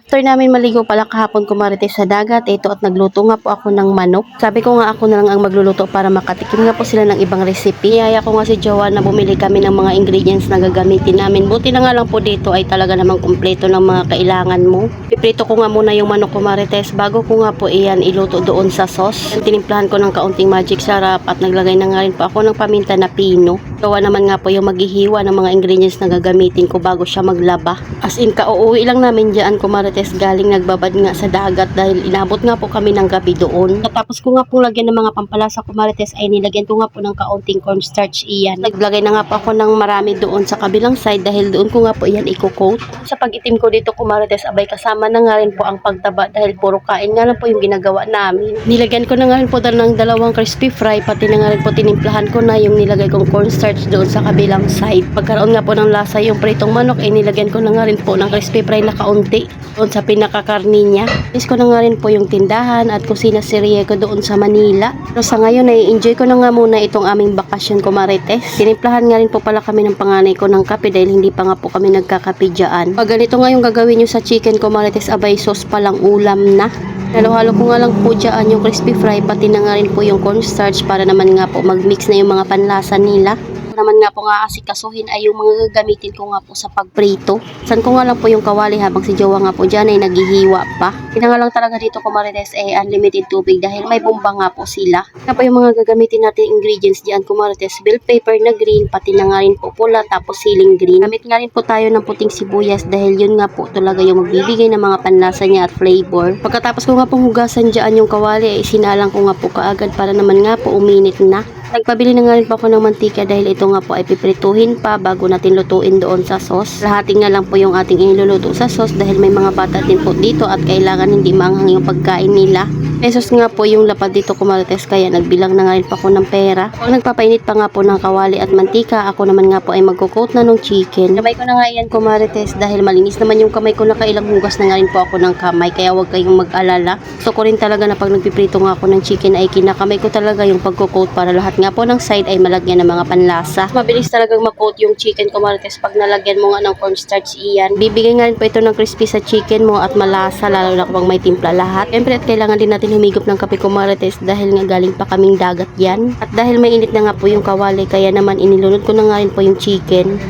After namin maligo pala kahapon kumarites sa dagat, ito at nagluto nga po ako ng manok. Sabi ko nga ako na lang ang magluluto para makatikim nga po sila ng ibang recipe. Iyaya ko nga si Jowa na bumili kami ng mga ingredients na gagamitin namin. Buti na nga lang po dito ay talaga namang kumpleto ng mga kailangan mo. Piprito ko nga muna yung manok kumarites bago ko nga po iyan iluto doon sa sauce. Tinimplahan ko ng kaunting magic sarap at naglagay na nga rin po ako ng paminta na pino. Jowa naman nga po yung maghihiwa ng mga ingredients na gagamitin ko bago siya maglaba. As in kauuwi lang namin dyan kumarites galing nagbabad nga sa dagat dahil inabot nga po kami ng gabi doon. Tapos ko nga pong lagyan ng mga pampalasa kumarites ay nilagyan ko nga po ng kaunting cornstarch iyan. Naglagay na nga po ako ng marami doon sa kabilang side dahil doon ko nga po iyan i-coat. Sa pag-itim ko dito kumarites abay kasama na nga rin po ang pagtaba dahil puro kain nga lang po yung ginagawa namin. Nilagyan ko na nga rin po ng dalawang crispy fry pati na nga rin po tinimplahan ko na yung nilagay kong cornstarch doon sa kabilang side. Pagkaroon nga po ng lasa yung pritong manok ay nilagyan ko na nga rin po ng crispy fry na kaunti doon sa pinakakarni niya. Is ko na nga rin po yung tindahan at kusina serye ko doon sa Manila. Pero sa ngayon ay enjoy ko na nga muna itong aming bakasyon kumarites. Tinimplahan nga rin po pala kami ng panganay ko ng kape dahil hindi pa nga po kami nagkakape dyan. Pag ganito nga yung gagawin nyo sa chicken kumarites abay sauce palang ulam na. Halo-halo ko nga lang po dyan yung crispy fry pati na nga rin po yung cornstarch para naman nga po mag-mix na yung mga panlasa nila. Naman nga po nga asikasuhin ay yung mga gagamitin ko nga po sa pagprito. San ko nga lang po yung kawali habang si Jowa nga po dyan ay naghihiwa pa. Pinanga lang talaga dito kumarites ay unlimited tubig dahil may bomba nga po sila. Nga po yung mga gagamitin natin ingredients dyan kumarites, bell pepper na green pati na nga rin po pula tapos siling green. Gamit nga rin po tayo ng puting sibuyas dahil yun nga po talaga yung magbibigay ng mga panlasa niya at flavor. Pagkatapos ko nga pong hugasan dyan yung kawali ay sinalang ko nga po kaagad para naman nga po uminit na. Nagpabili na nga rin po ako ng mantika dahil ito nga po ay piprituhin pa bago natin lutuin doon sa sauce. Lahati nga lang po yung ating iniluluto sa sauce dahil may mga bata din po dito at kailangan hindi maanghang yung pagkain nila. Pesos nga po yung lapad dito kumarites kaya nagbilang na nga rin po ako ng pera. Pag nagpapainit pa nga po ng kawali at mantika, ako naman nga po ay magko-coat na ng chicken. Kamay ko na nga yan kumarites dahil malinis naman yung kamay ko, nakailang hugas na nga rin po ako ng kamay kaya huwag kayong mag-alala. Gusto ko rin talaga na pag nagpiprito nga ako ng chicken ay kinakamay ko talaga yung pagko-coat para lahat nga po ng side ay malagyan ng mga panlasa. Mabilis talagang mag-coat yung chicken kumarites pag nalagyan mo nga ng cornstarch iyan. Bibigay nga rin po ito ng crispy sa chicken mo at malasa lalo na kapag may timpla lahat. Siyempre at kailangan din natin humigop ng kape kumarites dahil nga galing pa kaming dagat yan. At dahil may init na nga po yung kawali kaya naman inilunod ko na nga rin po yung chicken.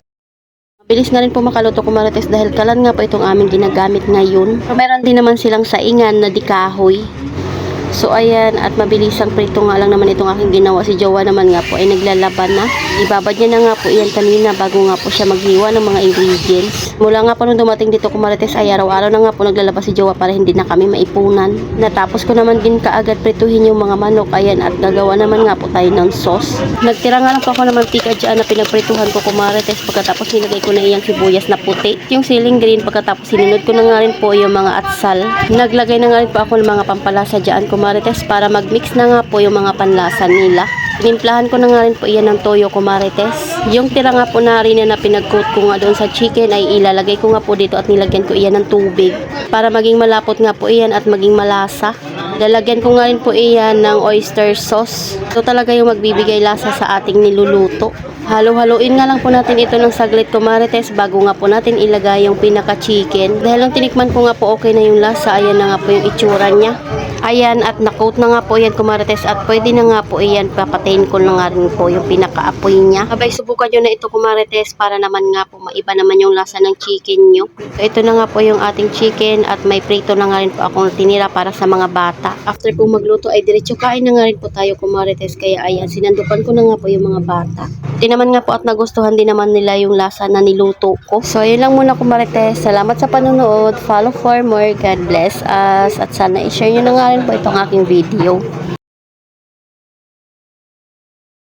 Mabilis na rin po makaluto kumarites dahil kalan nga po itong aming ginagamit ngayon. Pero meron din naman silang saingan na di kahoy. So ayan, at mabilisang prito nga lang naman itong aking ginawa. Si Jowa naman nga po ay naglalaban na. Ibabad niya na nga po iyan kanina bago nga po siya maghiwa ng mga ingredients. Mula nga po nung dumating dito kumarites ay araw-araw na nga po naglalaba si Jowa para hindi na kami maipunan. Natapos ko naman din kaagad prituhin yung mga manok. Ayan, at gagawa naman nga po tayo ng sauce. Nagtira nga lang po ako ng mantika dyan na pinagprituhan ko kumarites. Pagkatapos nilagay ko na iyang sibuyas na puti. Yung siling green pagkatapos sinunod ko na nga rin po yung mga atsal. Naglagay na nga rin po ako ng mga pampalasa dyan kumarites para mag-mix na nga po yung mga panlasa nila. Tinimplahan ko na nga rin po iyan ng toyo kumarites. Yung tira nga po na harina na pinag-coat ko nga doon sa chicken ay ilalagay ko nga po dito at nilagyan ko iyan ng tubig para maging malapot nga po iyan at maging malasa. Lalagyan ko nga rin po iyan ng oyster sauce. Ito talaga yung magbibigay lasa sa ating niluluto. Halo-haloin nga lang po natin ito ng saglit kumarites bago nga po natin ilagay yung pinaka-chicken. Dahil nung tinikman ko nga po okay na yung lasa, ayan na nga po yung itsura niya. Ayan, at na-coat na nga po yan kumarites at pwede na nga po iyan, papatayin ko na nga rin po yung pinaka-apoy niya. Abay, subukan nyo na ito kumarites para naman nga po maiba naman yung lasa ng chicken nyo. So, ito na nga po yung ating chicken at may prito na nga rin po akong tinira para sa mga bata. After po magluto ay diretso kain na nga rin po tayo kumarites kaya ayan, sinandukan ko na nga po yung mga bata. Di naman nga po at nagustuhan din naman nila yung lasa na niluto ko. So, yun lang muna kumarites. Salamat sa panonood. Follow for more. God bless us. At sana i-share nyo na nga rin po itong aking video.